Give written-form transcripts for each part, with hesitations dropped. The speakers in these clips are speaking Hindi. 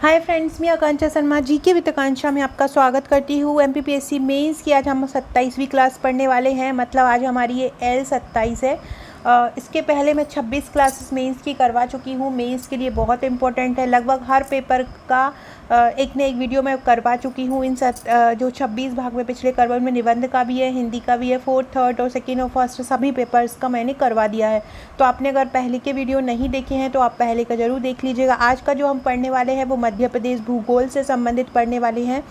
हाय फ्रेंड्स, मैं आकांक्षा शर्मा जीके विद आकांक्षा में आपका स्वागत करती हूँ। एमपीपीएससी मेंस की आज हम 27वीं क्लास पढ़ने वाले हैं। मतलब आज हमारी ये L27 है। इसके पहले मैं 26 क्लासेस मेंस की करवा चुकी हूँ। मेंस के लिए बहुत इंपॉर्टेंट है। लगभग हर पेपर का एक न एक वीडियो मैं करवा चुकी हूँ। इन जो 26 भाग में पिछले करवा में निबंध का भी है, हिंदी का भी है, 4th, 3rd और 2nd और 1st सभी पेपर्स का मैंने करवा दिया है। तो आपने अगर पहले के वीडियो नहीं देखे हैं तो आप पहले का ज़रूर देख लीजिएगा। आज का जो हम पढ़ने वाले हैं वो मध्य प्रदेश भूगोल से संबंधित पढ़ने वाले हैं।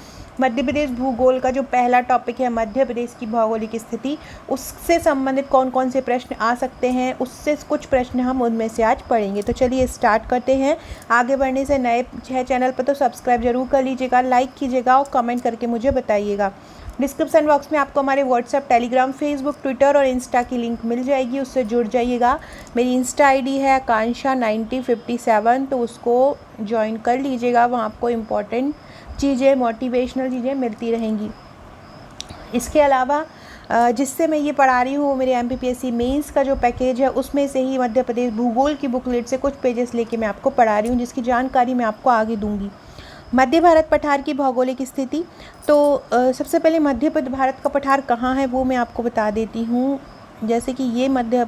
मध्य प्रदेश भूगोल का जो पहला टॉपिक है मध्य प्रदेश की भौगोलिक स्थिति, उससे संबंधित कौन कौन से प्रश्न आ सकते हैं, उससे कुछ प्रश्न हम उनमें से आज पढ़ेंगे। तो चलिए स्टार्ट करते हैं। आगे बढ़ने से नए है चैनल पर तो सब्सक्राइब जरूर कर लीजिएगा, लाइक कीजिएगा और कमेंट करके मुझे बताइएगा। डिस्क्रिप्शन बॉक्स में आपको हमारे व्हाट्सएप, टेलीग्राम, फेसबुक, ट्विटर और इंस्टा की लिंक मिल जाएगी, उससे जुड़ जाइएगा। मेरी इंस्टा आईडी है आकांक्षा 9057, तो उसको ज्वाइन कर लीजिएगा। वहाँ आपको इम्पोर्टेंट चीज़ें, मोटिवेशनल चीज़ें मिलती रहेंगी। इसके अलावा जिससे मैं ये पढ़ा रही हूँ, मेरे एमपीपीएससी मेंस का जो पैकेज है उसमें से ही मध्य प्रदेश भूगोल की बुकलेट से कुछ पेजेस लेके मैं आपको पढ़ा रही हूँ, जिसकी जानकारी मैं आपको आगे दूंगी। मध्य भारत पठार की भौगोलिक स्थिति। तो सबसे पहले मध्य भारत का पठार कहाँ है वो मैं आपको बता देती हूँ। जैसे कि ये मध्य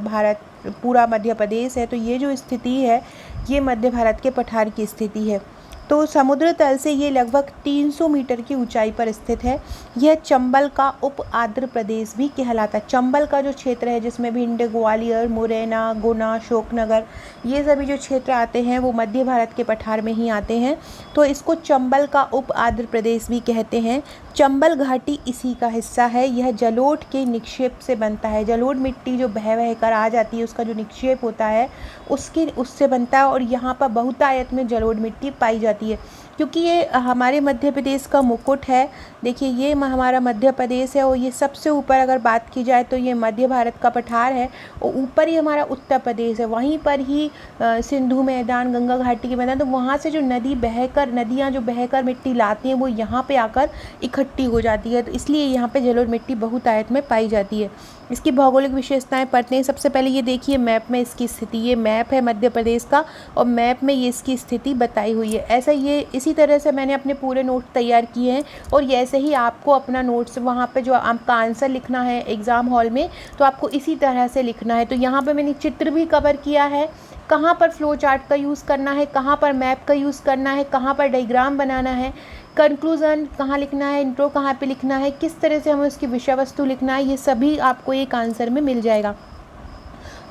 भारत पूरा मध्य प्रदेश है, तो ये जो स्थिति है ये मध्य भारत के पठार की स्थिति है। तो समुद्र तल से ये लगभग 300 मीटर की ऊंचाई पर स्थित है। यह चंबल का उप आंध्र प्रदेश भी कहलाता है। चंबल का जो क्षेत्र है जिसमें भिंड, ग्वालियर, मुरैना, गुना, अशोकनगर ये सभी जो क्षेत्र आते हैं वो मध्य भारत के पठार में ही आते हैं। तो इसको चंबल का उप आंध्र प्रदेश भी कहते हैं। चंबल घाटी इसी का हिस्सा है। यह जलोढ़ के निक्षेप से बनता है। जलोढ़ मिट्टी जो बह कर आ जाती है, उसका जो निक्षेप होता है उससे बनता है। और यहाँ पर बहुतायत में जलोढ़ मिट्टी पाई जाती है, क्योंकि ये हमारे मध्य प्रदेश का मुकुट है। देखिए ये हमारा मध्य प्रदेश है और ये सबसे ऊपर अगर बात की जाए तो ये मध्य भारत का पठार है और ऊपर ही हमारा उत्तर प्रदेश है। वहीं पर ही सिंधु मैदान, गंगा घाटी के मैदान, तो वहाँ से जो नदियाँ जो बहकर मिट्टी लाती हैं वो यहाँ पे आकर इकट्ठी हो जाती है। तो इसलिए यहाँ पे जलोढ़ मिट्टी बहुतायत में पाई जाती है। इसकी भौगोलिक विशेषताएं पढ़ते हैं। सबसे पहले ये देखिए मैप में इसकी स्थिति, ये मैप है मध्य प्रदेश का और मैप में ये इसकी स्थिति बताई हुई है। ऐसा ये इसी तरह से मैंने अपने पूरे नोट तैयार किए हैं और ऐसे ही आपको अपना नोट्स वहाँ पे जो आपका आंसर लिखना है एग्ज़ाम हॉल में, तो आपको इसी तरह से लिखना है। तो यहाँ पे मैंने चित्र भी कवर किया है, कहाँ पर फ्लो चार्ट का यूज़ करना है, कहाँ पर मैप का यूज़ करना है, कहाँ पर डायग्राम बनाना है, कंक्लूज़न कहाँ लिखना है, इंट्रो कहाँ पे लिखना है, किस तरह से हमें उसकी विषय वस्तु लिखना है, ये सभी आपको एक आंसर में मिल जाएगा।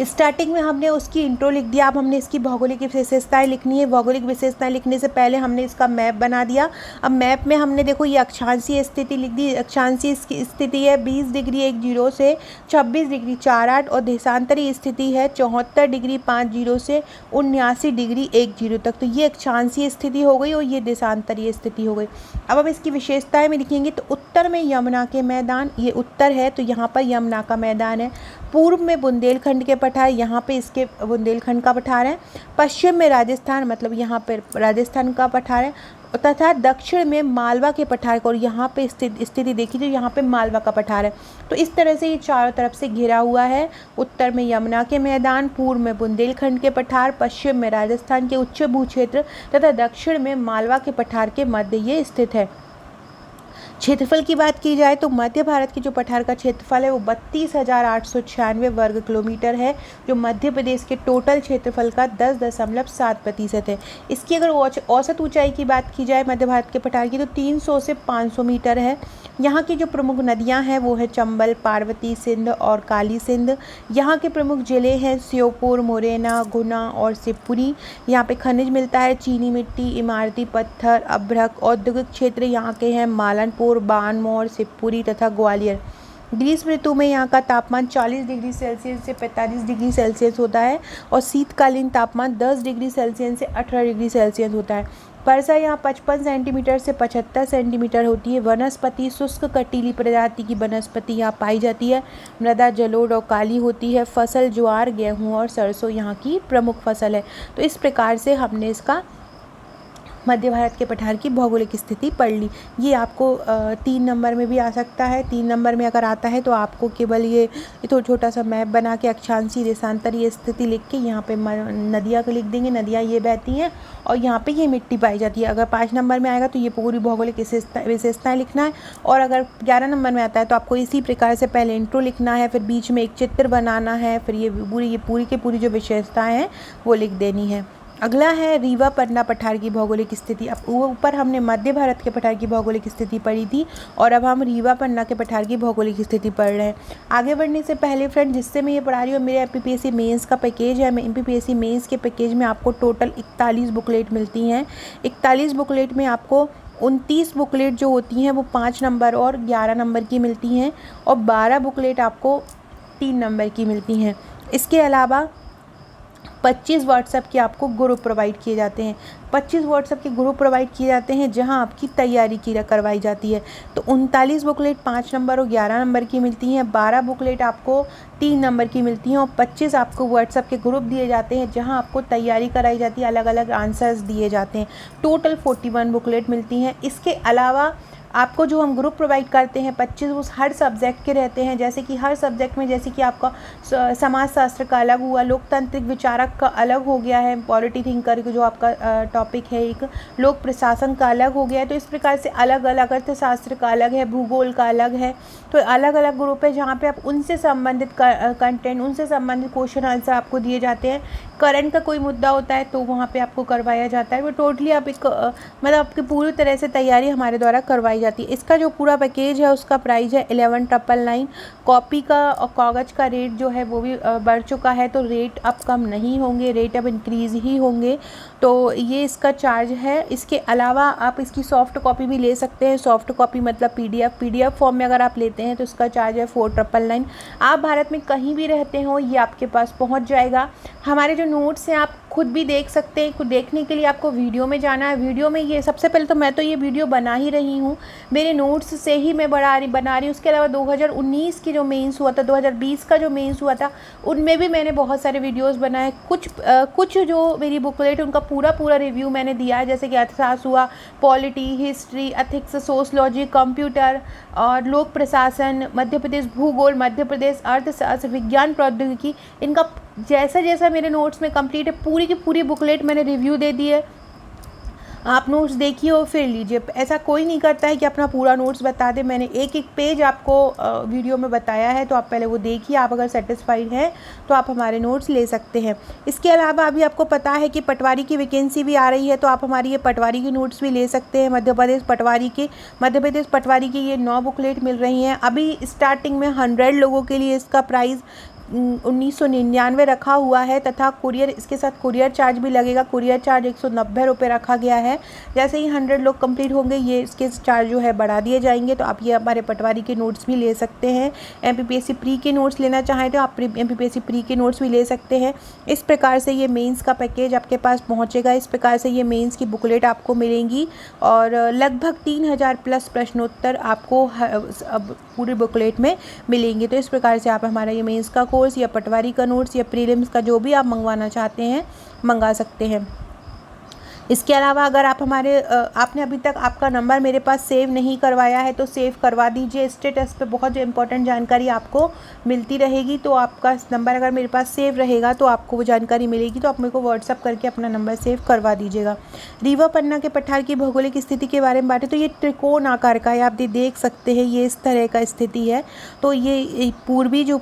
स्टार्टिंग में हमने उसकी इंट्रो लिख दिया। अब हमने इसकी भौगोलिक विशेषताएं लिखनी है। भौगोलिक विशेषताएं लिखने से पहले हमने इसका मैप बना दिया। अब मैप में हमने देखो ये अक्षांशीय स्थिति लिख दी। अक्षांशीय स्थिति है 20 डिग्री 10 से 26 डिग्री 48 और देशांतरी स्थिति है 74 डिग्री 50 से 79 डिग्री 10 तक। तो ये अक्षांशीय स्थिति हो गई और ये देशांतरीय स्थिति हो गई। अब हम इसकी विशेषताएं में लिखेंगे तो उत्तर में यमुना के मैदान, ये उत्तर है तो यहाँ पर यमुना का मैदान है। पूर्व में बुंदेलखंड के पठार, यहाँ पे इसके बुंदेलखंड का पठार है। पश्चिम में राजस्थान, मतलब यहाँ पे राजस्थान का पठार है तथा दक्षिण में मालवा के पठार को, और यहाँ पे स्थिति देखिए तो यहाँ पे मालवा का पठार है। तो इस तरह से ये चारों तरफ से घिरा हुआ है। उत्तर में यमुना के मैदान, पूर्व में बुंदेलखंड के पठार, पश्चिम में राजस्थान के उच्च भूक्षेत्र तथा दक्षिण में मालवा के पठार के मध्य ये स्थित है। क्षेत्रफल की बात की जाए तो मध्य भारत की जो पठार का क्षेत्रफल है वो 32,896 वर्ग किलोमीटर है, जो मध्य प्रदेश के टोटल क्षेत्रफल का 10.7% है। इसकी अगर औसत ऊंचाई की बात की जाए मध्य भारत के पठार की तो 300 से 500 मीटर है। यहाँ की जो प्रमुख नदियाँ हैं वो है चंबल, पार्वती, सिंध और काली सिंध। यहाँ के प्रमुख जिले हैं श्योपुर, मुरैना, गुना और शिवपुरी। यहाँ पे खनिज मिलता है चीनी मिट्टी, इमारती पत्थर, अभ्रक। औद्योगिक क्षेत्र यहाँ के हैं मालनपुर, बानमोर, शिवपुरी तथा ग्वालियर। ग्रीष्म ऋतु में यहाँ का तापमान 40 डिग्री सेल्सियस से 45 डिग्री सेल्सियस होता है और शीतकालीन तापमान 10 डिग्री सेल्सियस से 18 डिग्री सेल्सियस होता है। वर्षा यहाँ 55 सेंटीमीटर से 75 सेंटीमीटर होती है। वनस्पति शुष्क कटीली प्रजाति की वनस्पति यहाँ पाई जाती है। मृदा जलोढ़ और काली होती है। फसल ज्वार, गेहूँ और सरसों यहाँ की प्रमुख फसल है। तो इस प्रकार से हमने इसका मध्य भारत के पठार की भौगोलिक स्थिति पढ़ ली। ये आपको 3 नंबर में भी आ सकता है। 3 नंबर में अगर आता है तो आपको केवल ये छोटा सा मैप बना के अक्षांशीय देशांतरीय स्थिति लिख के यहाँ पे नदियाँ को लिख देंगे, नदियाँ ये बहती हैं और यहाँ पे ये मिट्टी पाई जाती है। अगर 5 नंबर में आएगा तो ये पूरी भौगोलिक विशेषताएँ लिखना है। और अगर 11 नंबर में आता है तो आपको इसी प्रकार से पहले इंट्रो लिखना है, फिर बीच में एक चित्र बनाना है, फिर ये पूरी की पूरी जो विशेषताएँ हैं वो लिख देनी है। अगला है रीवा पन्ना पठार की भौगोलिक स्थिति। अब ऊपर हमने मध्य भारत के पठार की भौगोलिक स्थिति पढ़ी थी और अब हम रीवा पन्ना के पठार की भौगोलिक स्थिति पढ़ रहे हैं। आगे बढ़ने से पहले फ्रेंड, जिससे मैं ये पढ़ा रही हूँ मेरे MPPSC मेंस का पैकेज है। MPPSC मेंस के पैकेज में आपको टोटल 41 बुकलेट मिलती हैं। 41 बुकलेट में आपको 29 बुकलेट जो होती हैं वो 5 नंबर और 11 नंबर की मिलती हैं और 12 बुकलेट आपको 3 नंबर की मिलती हैं। इसके अलावा 25 व्हाट्सएप के आपको ग्रुप प्रोवाइड किए जाते हैं। 25 व्हाट्सएप के ग्रुप प्रोवाइड किए जाते हैं जहां आपकी तैयारी करवाई जाती है। तो 39 बुकलेट 5 नंबर और 11 नंबर की मिलती हैं, 12 बुकलेट आपको 3 नंबर की मिलती हैं और 25 आपको व्हाट्सएप के ग्रुप दिए जाते हैं जहां आपको तैयारी कराई जाती है, अलग अलग आंसर्स दिए जाते हैं। टोटल 41 बुकलेट मिलती हैं। इसके अलावा आपको जो हम ग्रुप प्रोवाइड करते हैं 25 वो हर सब्जेक्ट के रहते हैं। जैसे कि हर सब्जेक्ट में, जैसे कि आपका समाजशास्त्र का अलग हुआ, लोकतांत्रिक विचारक का अलग हो गया है, पॉलिटी थिंकर जो आपका टॉपिक है, एक लोक प्रशासन का अलग हो गया है। तो इस प्रकार से अलग अलग, अर्थशास्त्र का अलग है, भूगोल का अलग है। तो अलग अलग ग्रुप है जहाँ पे आप उनसे संबंधित कंटेंट, उनसे संबंधित क्वेश्चन आंसर आपको दिए जाते हैं। करंट का कोई मुद्दा होता है तो वहाँ पे आपको करवाया जाता है। वो टोटली आप एक मतलब आपकी पूरी तरह से तैयारी हमारे द्वारा करवाई जाती है। इसका जो पूरा पैकेज है उसका प्राइस है 11,999। कॉपी का और कागज़ का रेट जो है वो भी बढ़ चुका है, तो रेट अब कम नहीं होंगे, रेट अब इंक्रीज़ ही होंगे। तो ये इसका चार्ज है। इसके अलावा आप इसकी सॉफ्ट कॉपी भी ले सकते हैं। सॉफ्ट कॉपी मतलब PDF फॉर्म में अगर आप लेते हैं तो इसका चार्ज है 4,999। आप भारत में कहीं भी रहते हो ये आपके पास पहुंच जाएगा। हमारे जो नोट्स हैं आप खुद भी देख सकते हैं। खुद देखने के लिए आपको वीडियो में जाना है। वीडियो में ये सबसे पहले तो मैं तो ये वीडियो बना ही रही हूँ, मेरे नोट्स से ही मैं बना रही हूँ। उसके अलावा 2019 की जो मेंस हुआ था, 2020 का जो मेंस हुआ था, उनमें भी मैंने बहुत सारे वीडियोस बनाए। कुछ जो मेरी बुकलेट उनका पूरा रिव्यू मैंने दिया है, जैसे कि अर्थशास्त्र हुआ, polity, history, ethics, sociology, computer और लोक प्रशासन, मध्य प्रदेश भूगोल, मध्य प्रदेश अर्थशास्त्र, विज्ञान प्रौद्योगिकी, इनका जैसा जैसा मेरे नोट्स में कंप्लीट है पूरी की पूरी बुकलेट मैंने रिव्यू दे दी है। आप नोट्स देखिए और फिर लीजिए। ऐसा कोई नहीं करता है कि अपना पूरा नोट्स बता दे। मैंने एक एक पेज आपको वीडियो में बताया है, तो आप पहले वो देखिए। आप अगर सेटिस्फाइड हैं तो आप हमारे नोट्स ले सकते हैं। इसके अलावा अभी आपको पता है कि पटवारी की वैकेंसी भी आ रही है, तो आप हमारी ये पटवारी की नोट्स भी ले सकते हैं। मध्य प्रदेश पटवारी की ये 9 बुकलेट मिल रही हैं। अभी स्टार्टिंग में 100 लोगों के लिए इसका प्राइस 1999 रखा हुआ है तथा कुरियर, इसके साथ कुरियर चार्ज भी लगेगा। कुरियर चार्ज 190 रुपये रखा गया है। जैसे ही 100 लोग कंप्लीट होंगे ये इसके चार्ज जो है बढ़ा दिए जाएंगे। तो आप ये हमारे पटवारी के नोट्स भी ले सकते हैं। MPPSC प्री के नोट्स लेना चाहें तो आप MPPSC प्री के नोट्स भी ले सकते हैं। इस प्रकार से ये मेंस का पैकेज आपके पास पहुँचेगा। इस प्रकार से ये मेंस की बुकलेट आपको मिलेंगी और लगभग 3000 प्लस प्रश्नोत्तर आपको पूरी बुकलेट में मिलेंगे। तो इस प्रकार से आप हमारा ये मेंस का कोर्स या पटवारी का नोट्स या प्रीलिम्स का जो भी आप मंगवाना चाहते हैं मंगा सकते हैं। इसके अलावा अगर आप आपने अभी तक आपका नंबर मेरे पास सेव नहीं करवाया है तो सेव करवा दीजिए। स्टेटस पे बहुत इंपॉर्टेंट जानकारी आपको मिलती रहेगी। तो आपका नंबर अगर मेरे पास सेव रहेगा तो आपको वो जानकारी मिलेगी। तो आप मेरे को व्हाट्सअप करके अपना नंबर सेव करवा दीजिएगा। रीवा पन्ना के पठार की भौगोलिक स्थिति के बारे में बातें, तो ये त्रिकोण आकार का है, आप देख सकते हैं ये इस तरह का स्थिति है। तो ये पूर्वी जो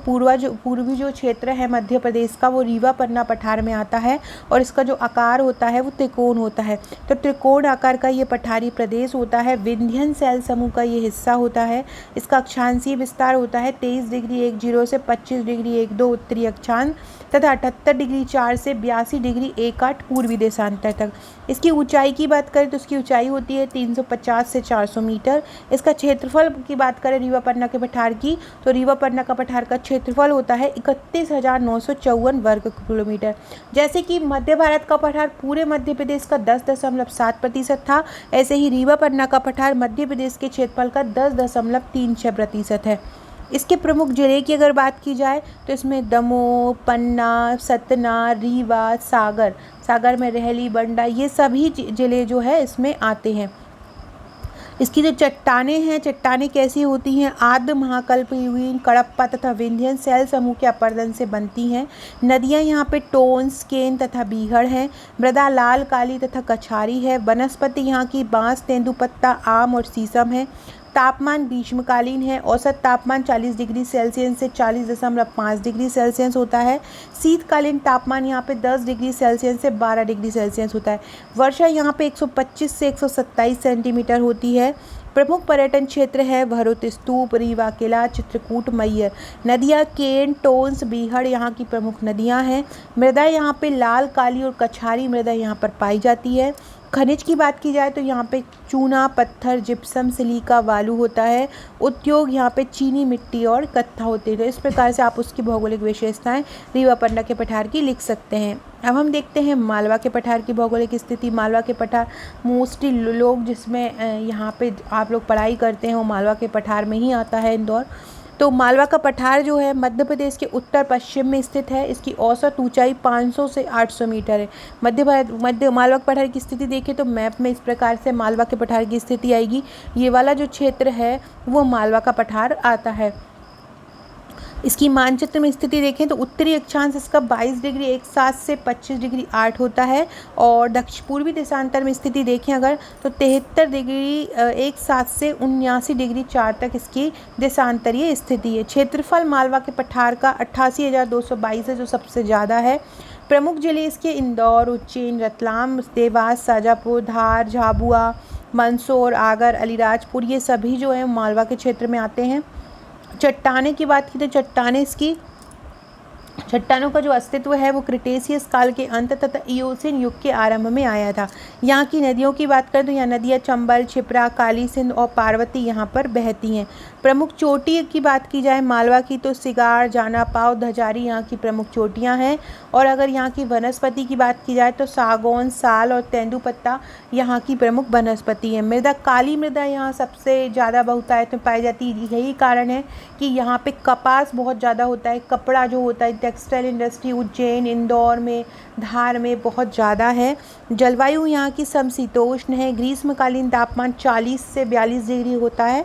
क्षेत्र है मध्य प्रदेश का वो रीवा पन्ना पठार में आता है और इसका जो आकार होता है वो त्रिकोण होता है। तो त्रिकोण आकार का ये पठारी प्रदेश होता है। विंध्यन शैल समूह का ये हिस्सा होता है। इसका अक्षांशीय विस्तार होता है 23 डिग्री 10 से 25 डिग्री 12 उत्तरी अक्षांश तथा 78 डिग्री 4 से 82 डिग्री 18 पूर्वी देशांतर तक। इसकी ऊंचाई की बात करें तो इसकी ऊंचाई होती है 350 से 400 मीटर। इसका क्षेत्रफल की बात करें रीवा पन्ना के पठार की, तो रीवा पन्ना का पठार का क्षेत्रफल होता है 31,954 वर्ग किलोमीटर। जैसे कि मध्य भारत का पठार पूरे मध्य प्रदेश का 10.7% था, ऐसे ही रीवा पन्ना का पठार मध्य प्रदेश के क्षेत्रफल का 10.36% है। इसके प्रमुख जिले की अगर बात की जाए तो इसमें दमोह, पन्ना, सतना, रीवा, सागर में रहली, बंडा, ये सभी जिले जो है इसमें आते हैं। इसकी जो चट्टानें हैं, चट्टानें कैसी होती हैं? आर्द्र महाकल्पयुगीन, कडप्पा तथा विंध्यन शैल समूह के अपरदन से बनती हैं। नदियाँ यहाँ पे टोन्स, केन तथा बीहड़ हैं। मृदा लाल, काली तथा कछारी है। वनस्पति यहाँ की बांस, तेंदुपत्ता, आम और शीशम है। तापमान ग्रीष्मकालीन है। औसत तापमान 40 डिग्री सेल्सियस से 40.5 डिग्री सेल्सियस होता है। शीतकालीन तापमान यहाँ पे 10 डिग्री सेल्सियस से 12 डिग्री सेल्सियस होता है। वर्षा यहाँ पे 125 से 127 सेंटीमीटर होती है। प्रमुख पर्यटन क्षेत्र है भरूच स्तूप, रीवा किला, चित्रकूट, मैहर। नदियाँ केन, टोन्स, बीहड़ यहाँ की प्रमुख नदियाँ हैं। मृदा यहाँ पे लाल, काली और कछारी मृदा यहाँ पर पाई जाती है। खनिज की बात की जाए तो यहाँ पे चूना, पत्थर, जिप्सम, सिलिका, बालू होता है। उद्योग यहाँ पे चीनी मिट्टी और कत्था होते हैं। तो इस प्रकार से आप उसकी भौगोलिक विशेषताएं रीवा पन्ना के पठार की लिख सकते हैं। अब हम देखते हैं मालवा के पठार की भौगोलिक स्थिति। मालवा के पठार मोस्टली लोग जिसमें यहाँ पे आप लोग पढ़ाई करते हैं वो मालवा के पठार में ही आता है, इंदौर। तो मालवा का पठार जो है मध्य प्रदेश के उत्तर पश्चिम में स्थित है। इसकी औसत ऊंचाई 500 से 800 मीटर है। मध्य मालवा के पठार की स्थिति देखें तो मैप में इस प्रकार से मालवा के पठार की स्थिति आएगी। ये वाला जो क्षेत्र है वो मालवा का पठार आता है। इसकी मानचित्र में स्थिति देखें तो उत्तरी अक्षांश इसका 22 डिग्री 1/7 से 25 डिग्री 8 होता है। और दक्षिण पूर्वी देशांतर में स्थिति देखें अगर तो 73 डिग्री 1/7 से 79 डिग्री 4 तक इसकी देशांतरीय स्थिति है। क्षेत्रफल मालवा के पठार का 88,222 है, जो सबसे ज़्यादा है। प्रमुख जिले इसके इंदौर, उज्जैन, रतलाम, देवास, शाजापुर, धार, झाबुआ, मंदसौर, आगर, अलीराजपुर, ये सभी जो है मालवा के क्षेत्र में आते हैं। चट्टानें की बात की तो चट्टानों का जो अस्तित्व है वो क्रिटेशियस काल के अंत तथा इयोसीन युग के आरंभ में आया था। यहाँ की नदियों की बात करें तो यहाँ नदियाँ चंबल, क्षिप्रा, काली सिंध और पार्वती यहाँ पर बहती हैं। प्रमुख चोटी की बात की जाए मालवा की तो सिगार, जानापाव, धजारी यहाँ की प्रमुख चोटियाँ हैं। और अगर यहाँ की वनस्पति की बात की जाए तो सागौन, साल और तेंदुपत्ता यहाँ की प्रमुख वनस्पति है। मृदा काली मृदा यहाँ सबसे ज़्यादा बहुतायत में पाई जाती है। यही कारण है कि यहाँ पे कपास बहुत ज़्यादा होता है। कपड़ा जो होता है, टेक्सटाइल इंडस्ट्री उज्जैन, इंदौर में, धार में बहुत ज़्यादा है। जलवायु यहाँ की समशीतोष्ण है। ग्रीष्मकालीन तापमान 40 से 42 डिग्री होता है।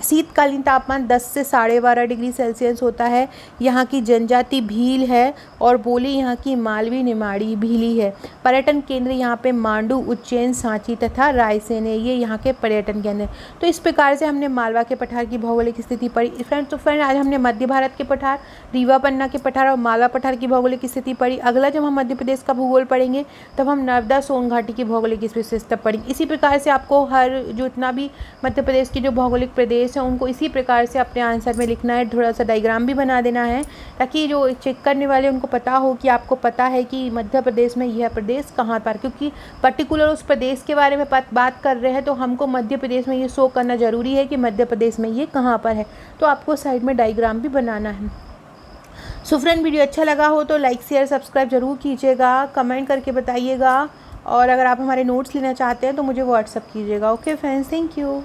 शीतकालीन तापमान 10 से 12.5 डिग्री सेल्सियस होता है। यहाँ की जनजाति भील है और बोली यहाँ की मालवी निमाड़ी भीली है। पर्यटन केंद्र यहाँ पे मांडू, उज्जैन, सांची तथा रायसेन है, ये यहाँ के पर्यटन केंद्र हैं। तो इस प्रकार से हमने मालवा के पठार की भौगोलिक स्थिति पढ़ी। फ्रेंड आज हमने मध्य भारत के पठार, रीवा पन्ना के पठार और मालवा पठार की भौगोलिक स्थिति पढ़ी। अगला जब हम मध्य प्रदेश का भूगोल पढ़ेंगे तब हम नर्मदा सोन घाटी की भौगोलिक विशेषता पढ़ेंगे। इसी प्रकार से आपको हर जो इतना भी मध्य प्रदेश की जो भौगोलिक प्रदेश है उनको इसी प्रकार से अपने आंसर में लिखना है। थोड़ा सा डायग्राम भी बना देना है ताकि जो चेक करने वाले उनको पता हो कि आपको पता है कि मध्य प्रदेश में यह प्रदेश कहाँ पर, क्योंकि पर्टिकुलर उस प्रदेश के बारे में बात कर रहे हैं तो हमको मध्य प्रदेश में ये शो करना ज़रूरी है कि मध्य प्रदेश में ये कहाँ पर है। तो आपको साइड में डायग्राम भी बनाना है। सो फ्रेंड वीडियो अच्छा लगा हो तो लाइक, शेयर, सब्सक्राइब जरूर कीजिएगा, कमेंट करके बताइएगा और अगर आप हमारे नोट्स लेना चाहते हैं तो मुझे व्हाट्सअप कीजिएगा। Okay friends, thank you.